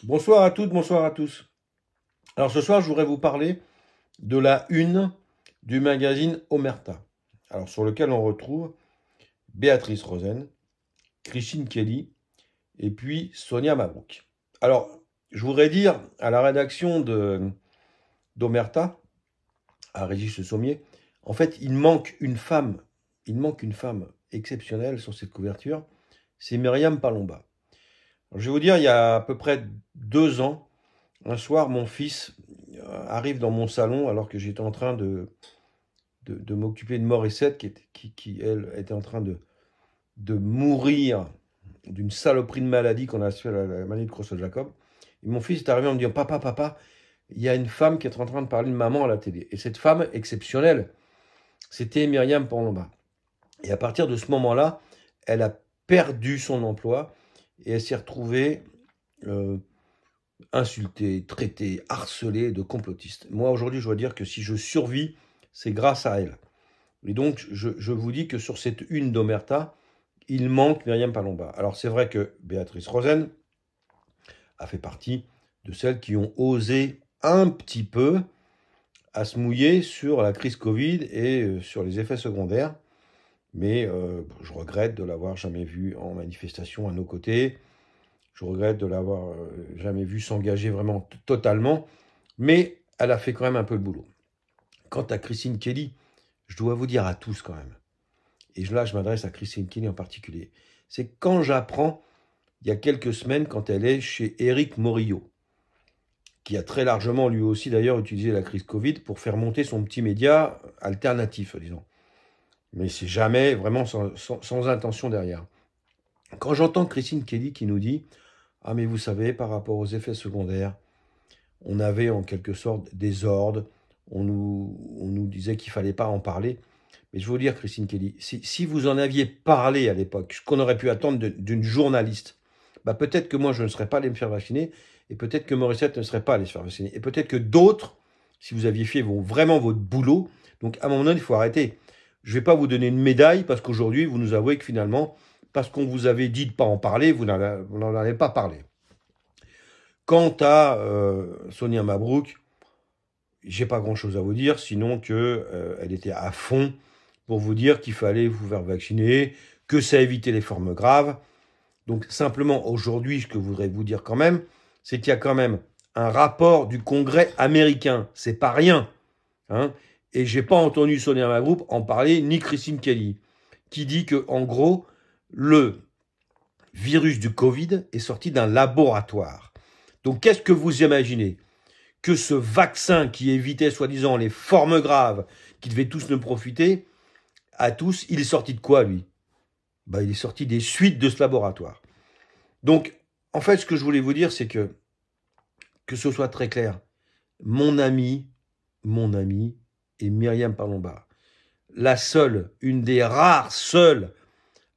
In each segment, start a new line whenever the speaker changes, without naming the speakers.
Bonsoir à toutes, bonsoir à tous. Alors ce soir, je voudrais vous parler de la une du magazine Omerta, alors sur lequel on retrouve Béatrice Rosen, Christine Kelly et puis Sonia Mabrouk. Alors, je voudrais dire à la rédaction d'Omerta, à Régis Le Sommier, en fait, il manque une femme exceptionnelle sur cette couverture, c'est Myriam Palomba. Alors, je vais vous dire, il y a à peu près 2 ans, un soir, mon fils arrive dans mon salon alors que j'étais en train de m'occuper de Morissette, qui, elle, était en train de mourir d'une saloperie de maladie qu'on a su à la maladie de Creuset-Jacob. Et mon fils est arrivé en me disant, papa, papa, il y a une femme qui est en train de parler de maman à la télé. Et cette femme exceptionnelle, c'était Myriam Palomba. Et à partir de ce moment-là, elle a perdu son emploi et elle s'est retrouvée insultée, traitée, harcelée de complotiste. Moi, aujourd'hui, je dois dire que si je survis, c'est grâce à elle. Et donc, je vous dis que sur cette une d'Omerta, il manque Myriam Palomba. Alors, c'est vrai que Béatrice Rosen a fait partie de celles qui ont osé un petit peu à se mouiller sur la crise Covid et sur les effets secondaires. Mais je regrette de l'avoir jamais vue en manifestation à nos côtés. Je regrette de l'avoir jamais vue s'engager vraiment totalement. Mais elle a fait quand même un peu le boulot. Quant à Christine Kelly, je dois vous dire à tous quand même, et là je m'adresse à Christine Kelly en particulier, c'est quand j'apprends, il y a quelques semaines, quand elle est chez Éric Morillo, qui a très largement lui aussi d'ailleurs utilisé la crise Covid pour faire monter son petit média alternatif, disons. Mais c'est jamais vraiment sans intention derrière. Quand j'entends Christine Kelly qui nous dit « Ah mais vous savez, par rapport aux effets secondaires, on avait en quelque sorte des ordres, on nous disait qu'il ne fallait pas en parler. » Mais je veux vous dire, Christine Kelly, si vous en aviez parlé à l'époque, ce qu'on aurait pu attendre d'une journaliste, bah peut-être que moi je ne serais pas allé me faire vacciner, et peut-être que Morissette ne serait pas allé se faire vacciner, et peut-être que d'autres, si vous aviez fait vraiment votre boulot, donc à un moment donné, il faut arrêter. Je ne vais pas vous donner une médaille parce qu'aujourd'hui, vous nous avouez que finalement, parce qu'on vous avait dit de ne pas en parler, vous n'en avez pas parlé. Quant à Sonia Mabrouk, j'ai pas grand-chose à vous dire, sinon que elle était à fond pour vous dire qu'il fallait vous faire vacciner, que ça évitait les formes graves. Donc simplement, aujourd'hui, ce que je voudrais vous dire quand même, c'est qu'il y a quand même un rapport du Congrès américain. C'est pas rien. Hein, et j'ai pas entendu Sonia Mabrouk en parler, ni Christine Kelly, qui dit que, en gros, le virus du Covid est sorti d'un laboratoire. Donc qu'est-ce que vous imaginez? Que ce vaccin qui évitait soi-disant les formes graves, qui devaient tous nous profiter, à tous, il est sorti de quoi, lui? Ben, il est sorti des suites de ce laboratoire. Donc, en fait, ce que je voulais vous dire, c'est que ce soit très clair, mon ami est Myriam Palomba. La seule, une des rares seules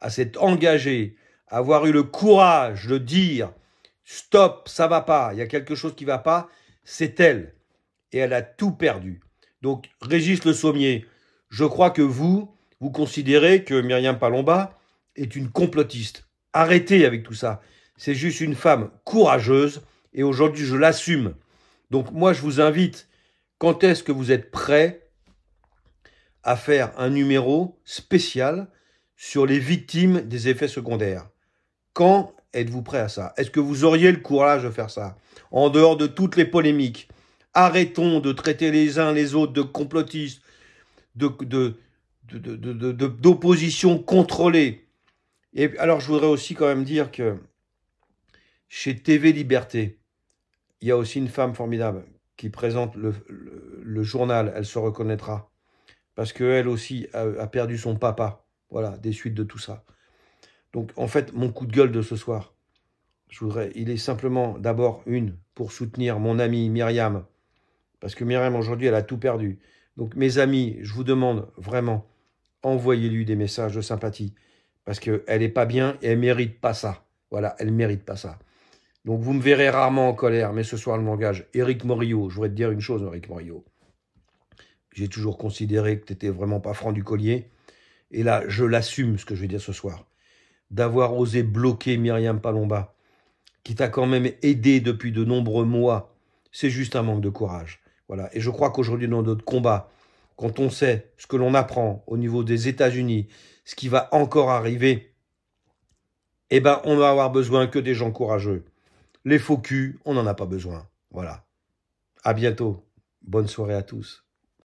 à s'être engagée, à avoir eu le courage de dire « Stop, ça va pas, il y a quelque chose qui va pas », c'est elle. Et elle a tout perdu. Donc, Régis Le Sommier, je crois que vous considérez que Myriam Palomba est une complotiste. Arrêtez avec tout ça. C'est juste une femme courageuse et aujourd'hui, je l'assume. Donc, moi, je vous invite, quand est-ce que vous êtes prêts à faire un numéro spécial sur les victimes des effets secondaires? Quand êtes-vous prêt à ça? Est-ce que vous auriez le courage de faire ça? En dehors de toutes les polémiques, arrêtons de traiter les uns les autres de complotistes, d'opposition contrôlée. Et alors, je voudrais aussi quand même dire que chez TV Liberté, il y a aussi une femme formidable qui présente le journal, elle se reconnaîtra. Parce qu'elle aussi a perdu son papa, voilà, des suites de tout ça. Donc, en fait, mon coup de gueule de ce soir, il est simplement d'abord pour soutenir mon amie Myriam, parce que Myriam aujourd'hui elle a tout perdu. Donc mes amis, je vous demande vraiment, envoyez-lui des messages de sympathie, parce qu'elle n'est pas bien et elle ne mérite pas ça. Voilà, elle ne mérite pas ça. Donc vous me verrez rarement en colère, mais ce soir je m'engage. Éric Morillo, je voudrais te dire une chose, Éric Morillo. J'ai toujours considéré que tu n'étais vraiment pas franc du collier, et là je l'assume ce que je vais dire ce soir. D'avoir osé bloquer Myriam Palomba, qui t'a quand même aidé depuis de nombreux mois, c'est juste un manque de courage. Voilà. Et je crois qu'aujourd'hui, dans notre combat, quand on sait ce que l'on apprend au niveau des États-Unis, ce qui va encore arriver, eh ben, on va avoir besoin que des gens courageux. Les faux culs, on n'en a pas besoin. Voilà. À bientôt. Bonne soirée à tous.